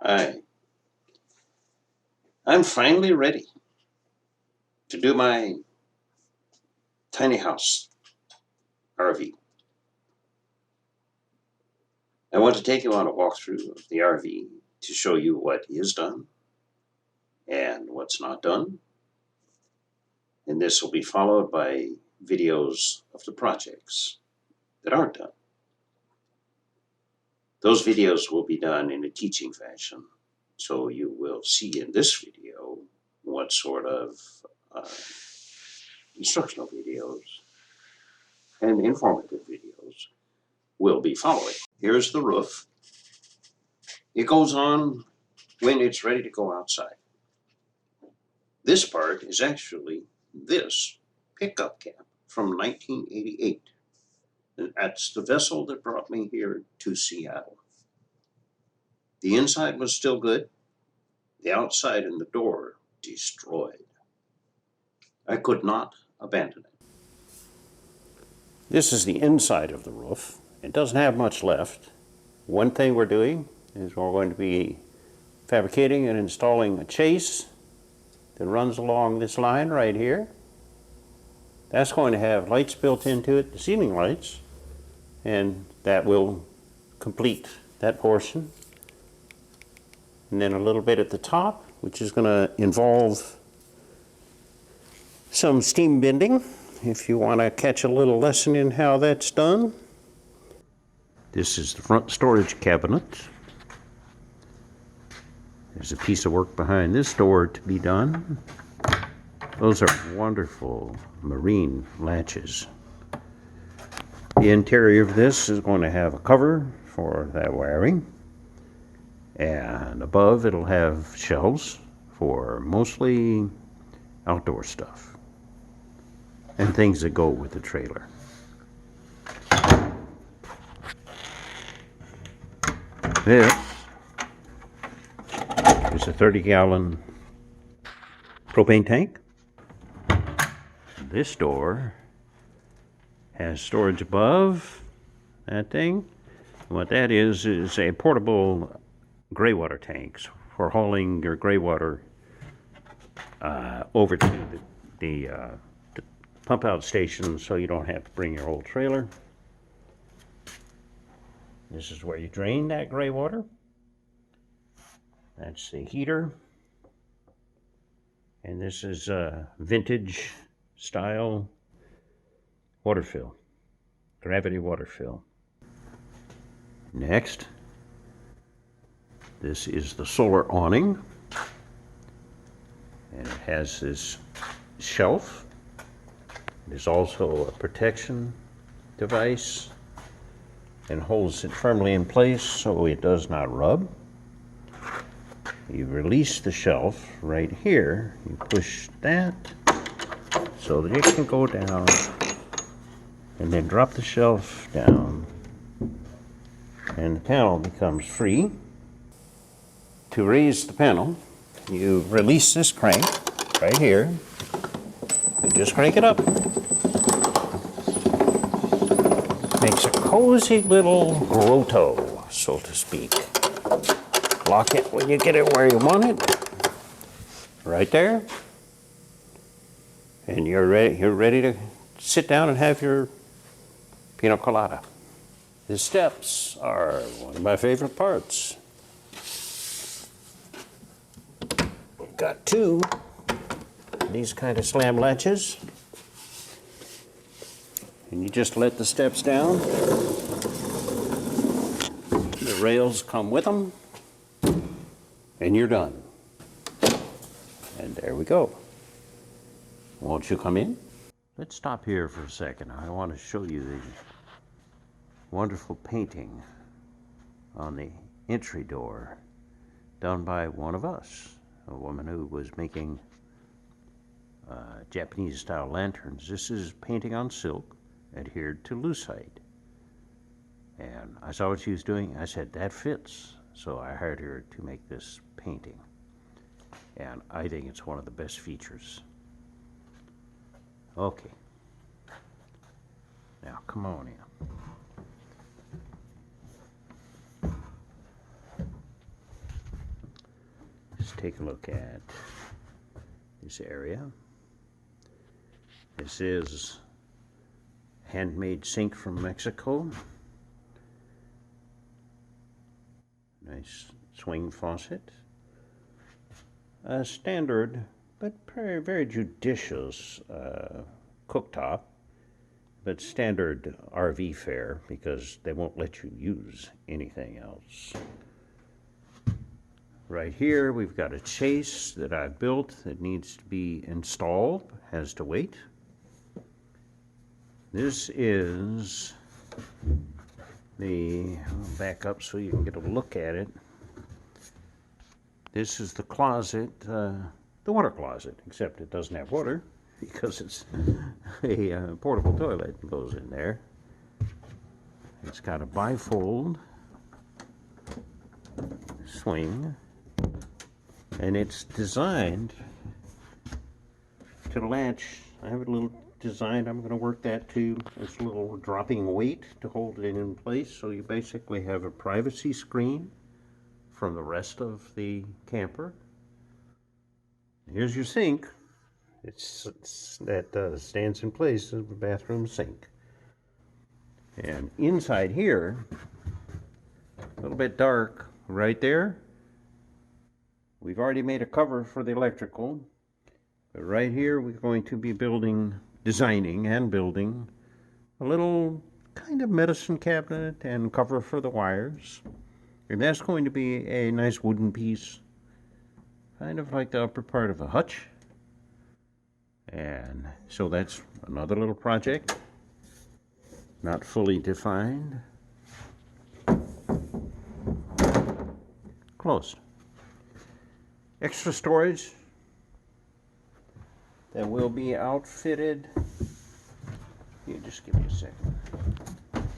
I, I'm finally ready to do my tiny house RV. I want to take you on a walkthrough of the RV to show you what is done and what's not done. And this will be followed by videos of the projects that aren't done. Those videos will be done in a teaching fashion. So you will see in this video what sort of instructional videos and informative videos will be following. Here's the roof. It goes on when it's ready to go outside. This part is actually this pickup cap from 1988. And that's the vessel that brought me here to Seattle. The inside was still good. The outside and the door destroyed. I could not abandon it. This is the inside of the roof. It doesn't have much left. One thing we're doing is we're going to be fabricating and installing a chase that runs along this line right here. That's going to have lights built into it, the ceiling lights, and that will complete that portion. And then a little bit at the top, which is going to involve some steam bending, if you want to catch a little lesson in how that's done. This is the front storage cabinet. There's a piece of work behind this door to be done. Those are wonderful marine latches. The interior of this is going to have a cover for that wiring. And above it'll have shelves for mostly outdoor stuff and things that go with the trailer. This is a 30-gallon propane tank. This door has storage above that thing. What that is a portable gray water tanks for hauling your gray water over to the pump out station, so you don't have to bring your old trailer. This is where you drain that gray water. That's the heater. And this is a vintage style water fill, gravity water fill. Next, this is the solar awning. And it has this shelf. There's also a protection device and holds it firmly in place so it does not rub. You release the shelf right here. You push that so that it can go down, and then drop the shelf down, and the panel becomes free. To raise the panel, you release this crank right here and just crank it up. Makes a cozy little grotto, so to speak. Lock it when you get it where you want it. Right there. And you're ready to sit down and have your pina colada. The steps are one of my favorite parts. We've got two these kind of slam latches. And you just let the steps down. The rails come with them. And you're done. And there we go. Won't you come in? Let's stop here for a second. I want to show you the wonderful painting on the entry door done by one of us, a woman who was making Japanese style lanterns. This is painting on silk adhered to lucite. And I saw what she was doing. I said, that fits. So I hired her to make this painting. And I think it's one of the best features. Okay. Now, come on in. take a look at this area. This is handmade sink from Mexico. Nice swing faucet. A standard but very, very judicious cooktop, but standard RV fare because they won't let you use anything else. Right here we've got a chase that I've built that needs to be installed, has to wait. This is I'll back up so you can get a look at it. This is the closet, the water closet, except it doesn't have water because it's a portable toilet that goes in there. It's got a bifold swing, and it's designed to latch. I have a little design, I'm going to work that too. It's a little dropping weight to hold it in place, so you basically have a privacy screen from the rest of the camper. Here's your sink. That stands in place as the bathroom sink. And inside here, a little bit dark right there, we've already made a cover for the electrical. But right here we're going to be designing and building a little kind of medicine cabinet and cover for the wires. And that's going to be a nice wooden piece, kind of like the upper part of a hutch. And so that's another little project, not fully defined. Closed. Extra storage that will be outfitted. You just give me a second.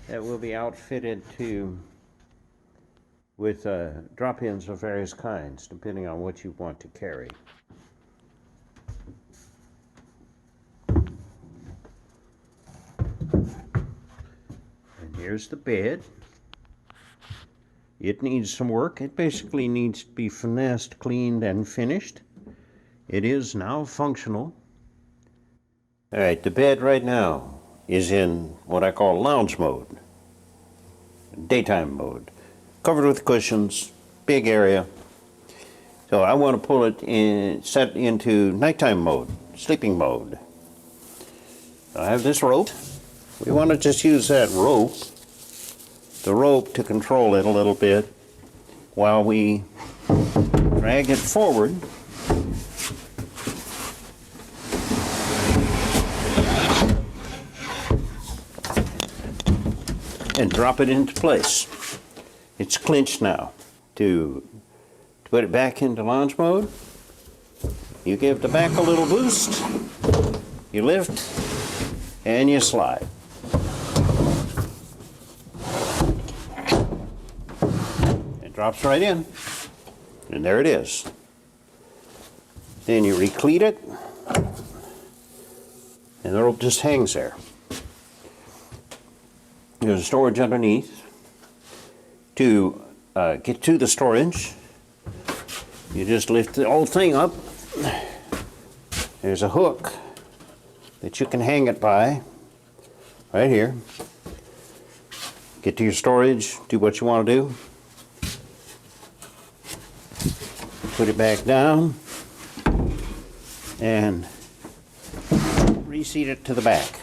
That will be outfitted with drop-ins of various kinds, depending on what you want to carry. And here's the bed. It needs some work. It basically needs to be finessed, cleaned, and finished. It is now functional. All right, the bed right now is in what I call lounge mode, daytime mode, covered with cushions, big area. So I want to pull it in, set into nighttime mode, sleeping mode. I have this rope. We want to just use the rope to control it a little bit while we drag it forward. And drop it into place. It's clinched now. To put it back into launch mode, you give the back a little boost, you lift, and you slide. It drops right in, and there it is. Then you recleat it, and the rope just hangs there. There's storage underneath. To get to the storage, you just lift the whole thing up. There's a hook that you can hang it by, right here. Get to your storage, do what you want to do. Put it back down, and reseat it to the back.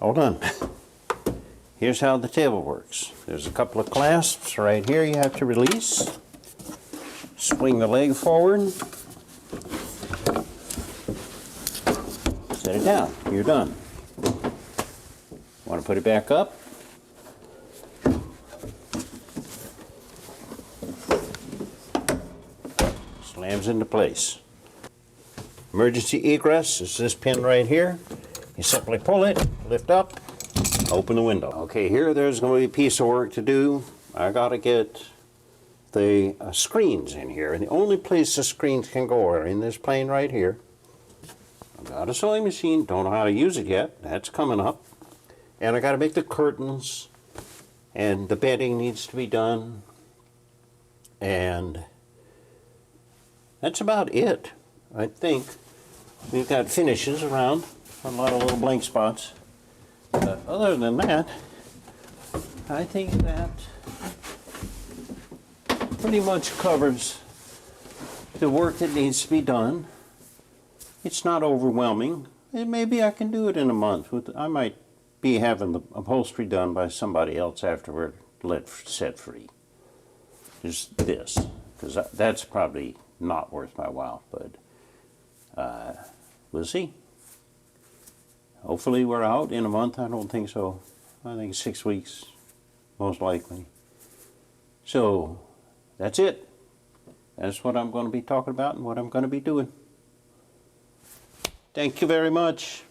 All done. Here's how the table works. There's a couple of clasps right here you have to release. Swing the leg forward. Set it down. You're done. Want to put it back up? Slams into place. Emergency egress is this pin right here. You simply pull it, lift up, open the window. Okay, there's going to be a piece of work to do. I got to get the screens in here, and the only place the screens can go are in this plane right here. I've got a sewing machine, don't know how to use it yet. That's coming up. And I got to make the curtains, and the bedding needs to be done, and that's about it, I think. We've got finishes around, a lot of little blank spots. But other than that, I think that pretty much covers the work that needs to be done. It's not overwhelming. And maybe I can do it in a month. I might be having the upholstery done by somebody else after we're set free. Just this, because that's probably not worth my while, but we'll see. Hopefully we're out in a month. I don't think so. I think 6 weeks, most likely. So that's it. That's what I'm going to be talking about and what I'm going to be doing. Thank you very much.